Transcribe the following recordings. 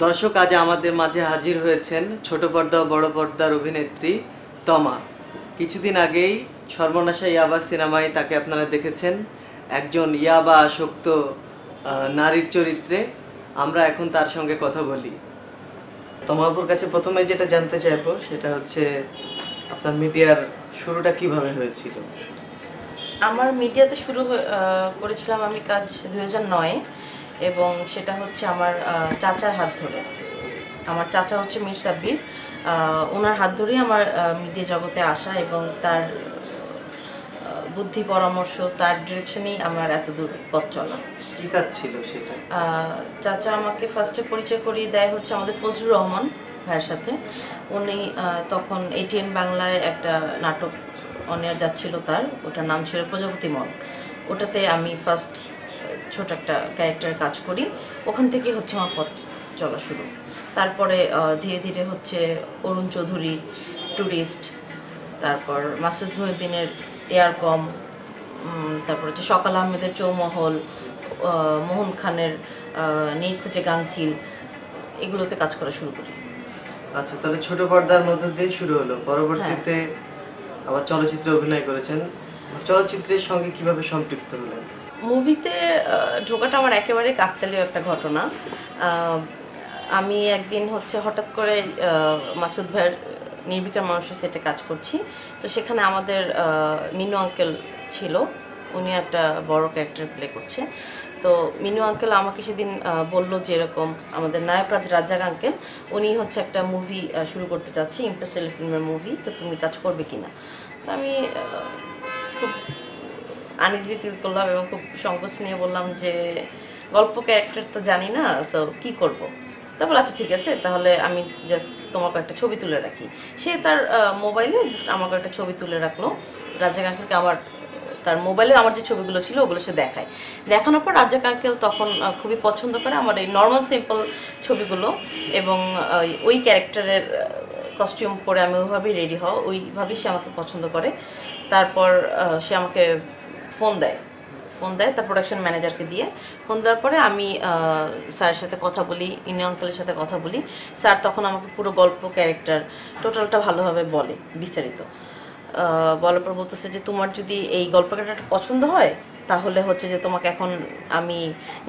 দর্শক আজ আমাদের মাঝে হাজির হয়েছেন ছোট পর্দা ও বড় পর্দার অভিনেত্রী তমা। কিছুদিন আগেই সর্বনাশা ইয়াবা সিনেমায় তাকে আপনারা দেখেছেন একজন ইয়াবা আসক্ত নারীর চরিত্রে। আমরা এখন তার সঙ্গে কথা বলি। তমাপুর কাছে প্রথমে যেটা জানতে চাইবো সেটা হচ্ছে আপনার মিডিয়ার শুরুটা কিভাবে হয়েছিল? আমার মিডিয়াতে শুরু করেছিলাম আমি কাজ 2009 এবং সেটা হচ্ছে আমার চাচার হাত ধরে। আমার চাচা হচ্ছে মীর সাব্বির, ওনার হাত ধরেই আমার মিডিয়া জগতে আসা এবং তার বুদ্ধি পরামর্শ, তার ডিরেকশনেই আমার এত দূর পথ চলা। কি কাজ ছিল সেটা? চাচা আমাকে ফার্স্টে পরিচয় করিয়ে দেয় হচ্ছে আমাদের ফজলুর রহমান ভাইয়ের সাথে। উনি তখন ATN বাংলায় একটা নাটক অনেয়ার যাচ্ছিল, তার ওটার নাম ছিল প্রজাপতি মন। ওটাতে আমি ফার্স্ট ছোট একটা ক্যারেক্টারে কাজ করি, ওখান থেকে হচ্ছে আমার পথ চলা শুরু। তারপরে ধীরে ধীরে হচ্ছে অরুণ চৌধুরী, ট্যুরিস্ট, তারপর মাসুদ মহিউদ্দিনের এয়ারকম, তারপর হচ্ছে সকাল আহমেদের চৌমহল, মোহন খানের নীলখোঁজে গাংচিল, এগুলোতে কাজ করা শুরু করি। আচ্ছা, তাহলে ছোট পর্দার মধ্য দিয়ে শুরু হলো, পরবর্তীতে আবার চলচ্চিত্রে অভিনয় করেছেন। চলচ্চিত্রের সঙ্গে কিভাবে সম্পৃক্ত হলেন? মুভিতে ঢোকাটা আমার একেবারে কাকতালীয় একটা ঘটনা। আমি একদিন হচ্ছে হঠাৎ করে মাসুদ ভাইয়ের নির্বিকার মানুষের সেটে কাজ করছি, তো সেখানে আমাদের মিনু আঙ্কেল ছিল, উনি একটা বড় ক্যারেক্টার প্লে করছে। তো মিনু আঙ্কেল আমাকে সেদিন বললো যে এরকম আমাদের নায়করাজ রাজ্জাক আঙ্কেল উনি হচ্ছে একটা মুভি শুরু করতে চাচ্ছি, ইমপ্রেস টেলিফিল্মের মুভি, তো তুমি কাজ করবে কিনা। তো আমি খুব আনইজি ফিল করলাম এবং খুব সংকোচ নিয়ে বললাম যে গল্প ক্যারেক্টার তো জানি না, সো কী করব। তারপর আচ্ছা ঠিক আছে, তাহলে আমি জাস্ট তোমাকে একটা ছবি তুলে রাখি। সে তার মোবাইলে জাস্ট আমাকে একটা ছবি তুলে রাখলো রাজ্জাক আঙ্কেলকে। আমার তার মোবাইলে আমার যে ছবিগুলো ছিল ওগুলো সে দেখায়। দেখানোর পর রাজ্জাক আঙ্কেল তখন খুবই পছন্দ করে আমার এই নর্মাল সিম্পল ছবিগুলো এবং ওই ক্যারেক্টারের কস্টিউম পরে আমি ওইভাবেই রেডি হওয়া, ওইভাবেই সে আমাকে পছন্দ করে। তারপর সে আমাকে ফোন দেয়, তার প্রোডাকশন ম্যানেজারকে দিয়ে। ফোন দেওয়ার পরে আমি স্যারের সাথে কথা বলি, ইনি আঙ্কেলের সাথে কথা বলি। স্যার তখন আমাকে পুরো গল্প ক্যারেক্টার টোটালটা ভালোভাবে বলে, বিস্তারিত বলার পর বলতেছে যে তোমার যদি এই গল্প ক্যারেক্টারটা পছন্দ হয় তাহলে হচ্ছে যে তোমাকে এখন আমি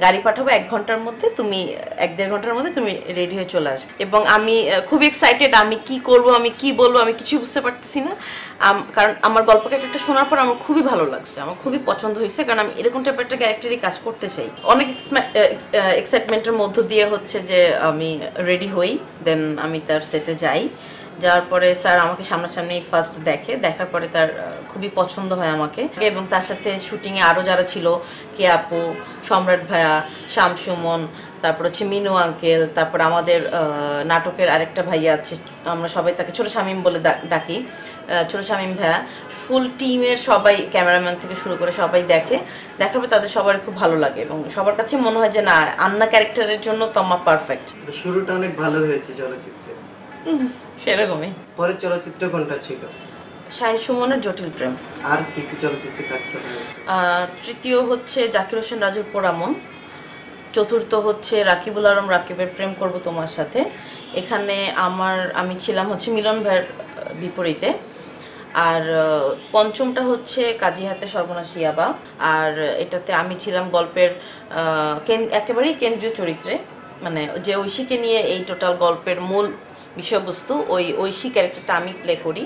গাড়ি পাঠাবো 1 ঘন্টার মধ্যে, তুমি 1-1.5 ঘন্টার মধ্যে তুমি রেডি হয়ে চলে আসবে। এবং আমি খুব এক্সাইটেড, আমি কি করব, আমি কি বলবো, আমি কিছুই বুঝতে পারতেছি না। কারণ আমার গল্প ক্যারেক্টারটা শোনার পর আমার খুবই ভালো লাগছে, আমার খুবই পছন্দ হয়েছে, কারণ আমি এরকম টাইপের একটা ক্যারেক্টারই কাজ করতে চাই। অনেক এক্সাইটমেন্টের মধ্য দিয়ে হচ্ছে যে আমি রেডি হই, দেন আমি তার সেটে যাই। যাওয়ার পরে স্যার আমাকে সামনাসামনি ফার্স্ট দেখে, দেখার পরে তার খুবই পছন্দ হয় আমাকে। এবং তার সাথে শুটিংয়ে আরও যারা ছিল, কে আপু, সম্রাট ভাইয়া, শাম সুমন, তারপর হচ্ছে মিনু আঙ্কেল, তারপর আমাদের নাটকের আরেকটা ভাইয়া আছে, আমরা সবাই তাকে ছোটো শামীম বলে ডাকি, ছোটো শামীম ভাইয়া, ফুল টিমের সবাই, ক্যামেরাম্যান থেকে শুরু করে সবাই দেখে। দেখার পর তাদের সবার খুব ভালো লাগে এবং সবার কাছে মনে হয় যে না, আন্না ক্যারেক্টারের জন্য তমা পারফেক্ট। শুরুটা অনেক ভালো হয়েছে চলচ্চিত্রে। সেরকমই। পরের চলচ্চিত্র কোনটা ছিল? শাহিন সুমনের জটিল প্রেম। আর কি কি চলচ্চিত্রে কাজ করা হয়েছে? তৃতীয় হচ্ছে জাকির হোসেন রাজুর পোড়ামন। চতুর্থ হচ্ছে রাকিবুল আলম রাকিবের প্রেম করব তোমার সাথে। এখানে আমি ছিলাম হচ্ছে মিলন ভাইয়ের বিপরীতে। আর পঞ্চমটা হচ্ছে কাজী হাতে সর্বনাশী ইয়াবা, আর এটাতে আমি ছিলাম গল্পের একেবারেই কেন্দ্রীয় চরিত্রে, মানে যে ঐশীকে নিয়ে এই টোটাল গল্পের মূল বিষয়বস্তু, ওই ঐশী ক্যারেক্টারটা আমি প্লে করি।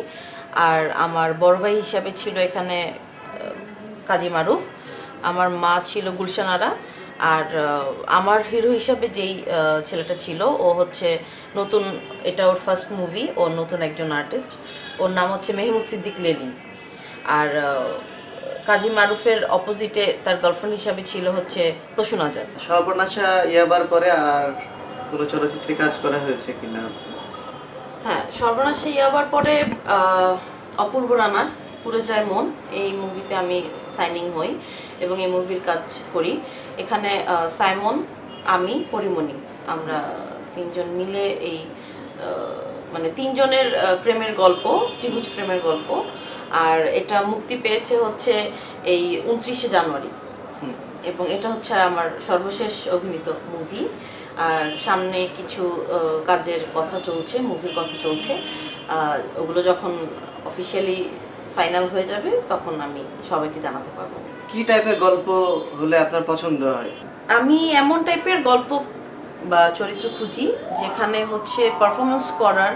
আর আমার বড় ভাই হিসাবে ছিল এখানে কাজী মারুফ, আমার মা ছিল গুলশান আরা, আর আমার হিরো হিসাবে যেই ছেলেটা ছিল ও হচ্ছে নতুন, এটা ওর ফার্স্ট মুভি, ও নতুন একজন আর্টিস্ট, ওর নাম হচ্ছে মেহমুদ সিদ্দিক লেলিন। আর কাজী মারুফের অপোজিটে তার গার্লফ্রেন্ড হিসাবে ছিল হচ্ছে প্রসূন আজাদ। সর্বনাশা ইয়াবার পরে আর কোনো চলচ্চিত্রে কাজ করা হয়েছে কিনা? হ্যাঁ, সর্বনাশা ইয়াবার পরে অপূর্ব রানার পুরে যায় মন, এই মুভিতে আমি সাইনিং হই এবং এই মুভির কাজ করি। এখানে সাইমন, আমি, পরিমণি, আমরা তিনজন মিলে এই মানে তিনজনের প্রেমের গল্প, ত্রিভুজ প্রেমের গল্প। আর এটা মুক্তি পেয়েছে হচ্ছে এই 29শে জানুয়ারি এবং এটা হচ্ছে আমার সর্বশেষ অভিনীত মুভি। আর সামনে কিছু কাজের কথা চলছে, মুভির কথা চলছে। ওগুলো যখন অফিসিয়ালি ফাইনাল হয়ে যাবে তখন আমি সবাইকে জানাতে পারবো। কি টাইপের গল্প হলে আপনার পছন্দ হয়? আমি এমন টাইপের গল্প বা চরিত্র খুঁজি যেখানে হচ্ছে পারফরমেন্স করার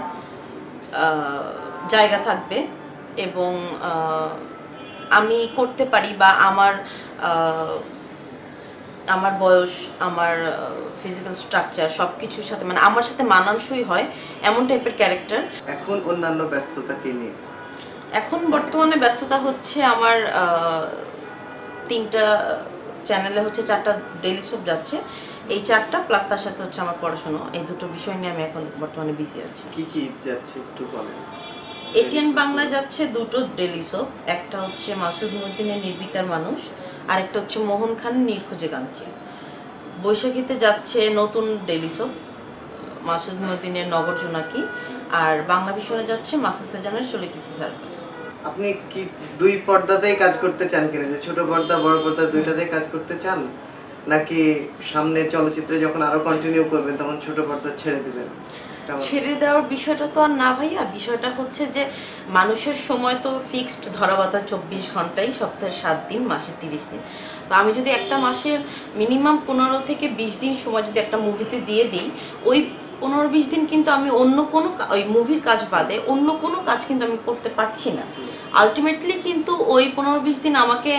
জায়গা থাকবে এবং আমি করতে পারি বা আমার বয়স, আমার ফিজিক্যাল স্ট্রাকচার সব কিছুর সাথে মানে আমার সাথে মানানসই হয় এমন টাইপের ক্যারেক্টার। এখন অন্যান্য ব্যস্ততা কি নিয়ে? এখন বর্তমানে ব্যস্ততা হচ্ছে আমার 3টা চ্যানেলে হচ্ছে 4টা ডেইলি সোপ যাচ্ছে, এই 4টা প্লাস তার সাথে হচ্ছে আমার পড়াশোনা, এই দুটো বিষয় নিয়ে আমি এখন বর্তমানে বিজি আছি। কি কি যাচ্ছে একটু বলেন। এটিএন বাংলায় যাচ্ছে 2টো ডেইলি সোপ, একটা হচ্ছে মাসুদ মুদ্দিনের নির্বিকার মানুষ আর একটা হচ্ছে মোহন খান নির্খোঁজে গাঞ্চি। বৈশাখীতে যাচ্ছে নতুন ডেইলি সোপ মাসুদ মুদ্দিনের নগর জোনাকি, আর বাংলা বিষয়ে যাচ্ছে মাসুদ সাজানের চলিতেছে সার্কাস। আপনি কি দুই পর্দাতেই কাজ করতে চান কিনা, যে ছোট পর্দা বড় পর্দা দুইটাতেই কাজ করতে চান, নাকি সামনে চলচ্চিত্রে যখন আরো কন্টিনিউ করবেন তখন ছোট পর্দা ছেড়ে দিবেন? ছেড়ে দেওয়ার বিষয়টা তো আর না ভাইয়া, বিষয়টা হচ্ছে যে মানুষের সময় তো ফিক্সড ধরাবাধা 24 ঘন্টাই, সপ্তাহের 7 দিন, মাসে 30 দিন। তো আমি যদি একটা মাসের মিনিমাম 15 থেকে 20 দিন সময় যদি একটা মুভিতে দিয়ে দিই, ওই 15-20 দিন কিন্তু আমি অন্য কোনো ওই মুভির কাজ বাদে অন্য কোনো কাজ কিন্তু আমি করতে পারছি না। আলটিমেটলি কিন্তু ওই 15-20 দিন আমাকে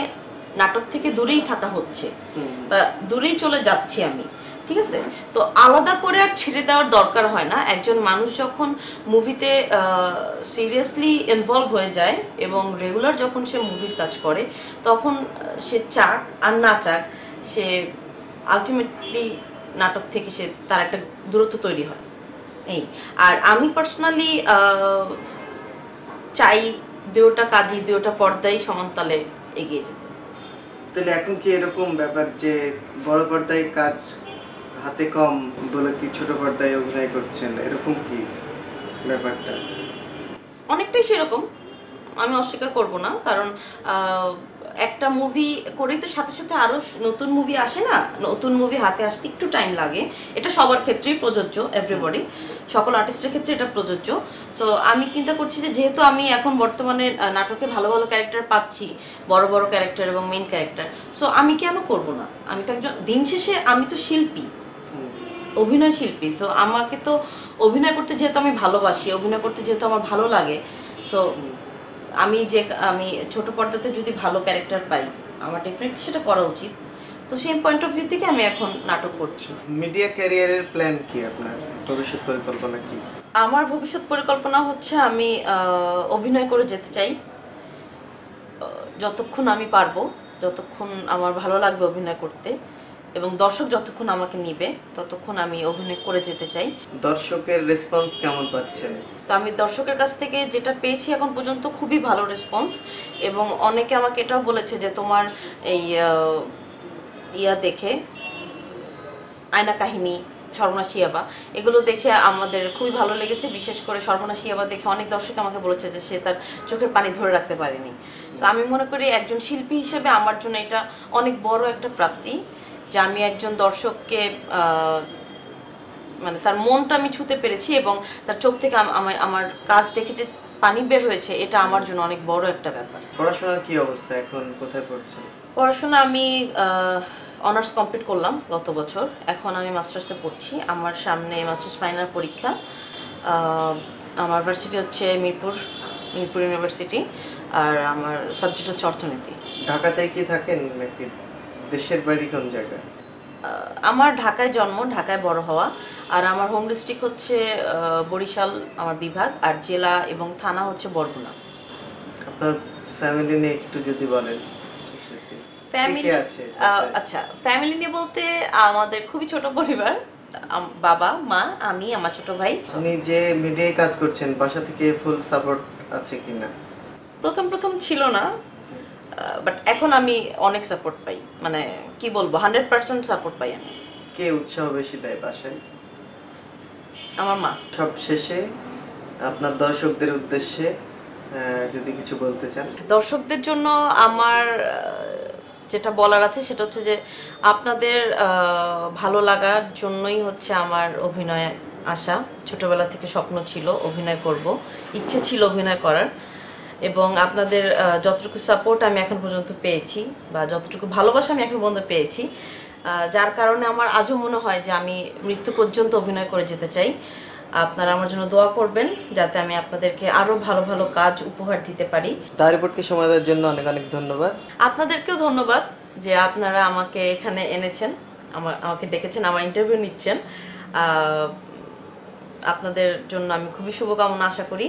নাটক থেকে দূরেই থাকা হচ্ছে বা দূরেই চলে যাচ্ছি আমি, ঠিক আছে? তো আলাদা করে আর ছেড়ে দেওয়ার দরকার হয় না। একজন মানুষ যখন মুভিতে সিরিয়াসলি ইনভলভ হয়ে যায় এবং রেগুলার যখন সে মুভির কাজ করে, তখন সে চাক আর না চাক সে আলটিমেটলি নাটক থেকে সে তার একটা দূরত্ব তৈরি হয়। এই আর আমি পার্সোনালি চাই দুটোটা কাজই, দুটোটা পর্দায় সমানতালে এগিয়ে যেতে। তাহলে এখন কি এরকম ব্যাপার যে বড় পর্দায় কাজ হাতে কম বলে কি ছোট পর্দায় অভিনয় করছেন, এরকম কি ব্যাপারটা? অনেকটাই সেরকম, আমি অস্বীকার করব না, কারণ একটা মুভি করেই তো সাথে সাথে আরো নতুন মুভি আসে না, নতুন মুভি হাতে আসতে একটু টাইম লাগে। এটা সবার ক্ষেত্রেই প্রযোজ্য, এভরিবডি, সকল আর্টিস্টের ক্ষেত্রে এটা প্রযোজ্য। সো আমি চিন্তা করছি যে যেহেতু আমি এখন বর্তমানে নাটকে ভালো ভালো ক্যারেক্টার পাচ্ছি, বড় বড় ক্যারেক্টার এবং মেইন ক্যারেক্টার, সো আমি কেন করব না? আমি তো একজন, দিন শেষে আমি তো শিল্পী, অভিনয় শিল্পী। সো আমাকে তো অভিনয় করতে যেহেতু আমি ভালোবাসি, অভিনয় করতে যেহেতু আমার ভালো লাগে, সো আমি ছোট পর্দাতে যদি ভালো ক্যারেক্টার পাই আমার ডেফিনেটলি সেটা করা উচিত। তো সেই পয়েন্ট অফ ভিউ থেকে আমি এখন নাটক করছি। মিডিয়া ক্যারিয়ারের প্ল্যান কি আপনার, ভবিষ্যৎ পরিকল্পনা কি? আমার ভবিষ্যৎ পরিকল্পনা হচ্ছে আমি অভিনয় করে যেতে চাই যতক্ষণ আমি পারবো, যতক্ষণ আমার ভালো লাগবে অভিনয় করতে, এবং দর্শক যতক্ষণ আমাকে নিবে ততক্ষণ আমি অভিনয় করে যেতে চাই। দর্শকের রেসপন্স কেমন পাচ্ছেন? তো আমি দর্শকের কাছ থেকে যেটা পেয়েছি এখন পর্যন্ত খুবই ভালো রেসপন্স, এবং অনেকে আমাকে এটাও বলেছে যে তোমার এই দেখে, আয়না কাহিনী, সর্বনাশী ইয়াবা, এগুলো দেখে আমাদের খুবই ভালো লেগেছে। বিশেষ করে সর্বনাশী ইয়াবা দেখে অনেক দর্শক আমাকে বলেছে যে সে তার চোখের পানি ধরে রাখতে পারেনি। তো আমি মনে করি একজন শিল্পী হিসেবে আমার জন্য এটা অনেক বড় একটা প্রাপ্তি যে আমি একজন দর্শককে মানে তার মনটা আমি ছুঁতে পেরেছি এবং তার চোখ থেকে আমার কাজ দেখে যে পানি বের হয়েছে, এটা আমার জন্য অনেক বড় একটা ব্যাপার। পড়াশোনার কি অবস্থা, এখন কোথায় পড়ছেন? পড়াশোনা আমি অনার্স কমপ্লিট করলাম গত বছর, এখন আমি মাস্টার্সে পড়ছি। আমার সামনে মাস্টার্স ফাইনাল পরীক্ষা। আমার ভার্সিটি হচ্ছে মিরপুর ইউনিভার্সিটি, আর আমার সাবজেক্ট হচ্ছে অর্থনীতি। ঢাকাতেই কি থাকেন নাকি দেশের বাড়ি কোন জায়গায়? আমার ঢাকায় জন্ম, ঢাকায় বড় হওয়া, আর আমার হোম ডিস্ট্রিক্ট হচ্ছে বরিশাল আমার বিভাগ, আর জেলা এবং থানা হচ্ছে বরগুনা। আপনার ফ্যামিলি নিয়ে একটু যদি বলেন। ফ্যামিলি আচ্ছা, ফ্যামিলি নিয়ে বলতে আমাদের খুবই ছোট পরিবার, বাবা মা, আমি, আমার ছোট ভাই। আপনি যে মিডিয়ায় কাজ করছেন বাসা থেকে ফুল সাপোর্ট আছে কিনা? প্রথম ছিল না, বাট এখন আমি অনেক সাপোর্ট পাই, মানে কি বলবো 100% সাপোর্ট পাই আমি। কে উৎসাহ বেশি দেয় বাসায়? আমার মা। সব শেষে আপনার দর্শকদের উদ্দেশ্যে যদি কিছু বলতে চান। দর্শকদের জন্য আমার যেটা বলার আছে সেটা হচ্ছে যে আপনাদের ভালো লাগার জন্যই হচ্ছে আমার অভিনয়ে আসা। ছোটবেলা থেকে স্বপ্ন ছিল অভিনয় করব, ইচ্ছে ছিল অভিনয় করার, এবং আপনাদের যতটুকু সাপোর্ট আমি এখন পর্যন্ত পেয়েছি বা যতটুকু ভালোবাসা আমি এখন পর্যন্ত পেয়েছি, যার কারণে আমার আজও মনে হয় যে আমি মৃত্যু পর্যন্ত অভিনয় করে যেতে চাই। আপনারা আমার জন্য দোয়া করবেন যাতে আমি আপনাদেরকে আরও ভালো ভালো কাজ উপহার দিতে পারি। তার রিপোর্টকে সময় দেওয়ার জন্য অনেক অনেক ধন্যবাদ। আপনাদেরকেও ধন্যবাদ যে আপনারা আমাকে এখানে এনেছেন, আমাকে ডেকেছেন, আমার ইন্টারভিউ নিচ্ছেন। আপনাদের জন্য আমি খুবই শুভকামনা আশা করি।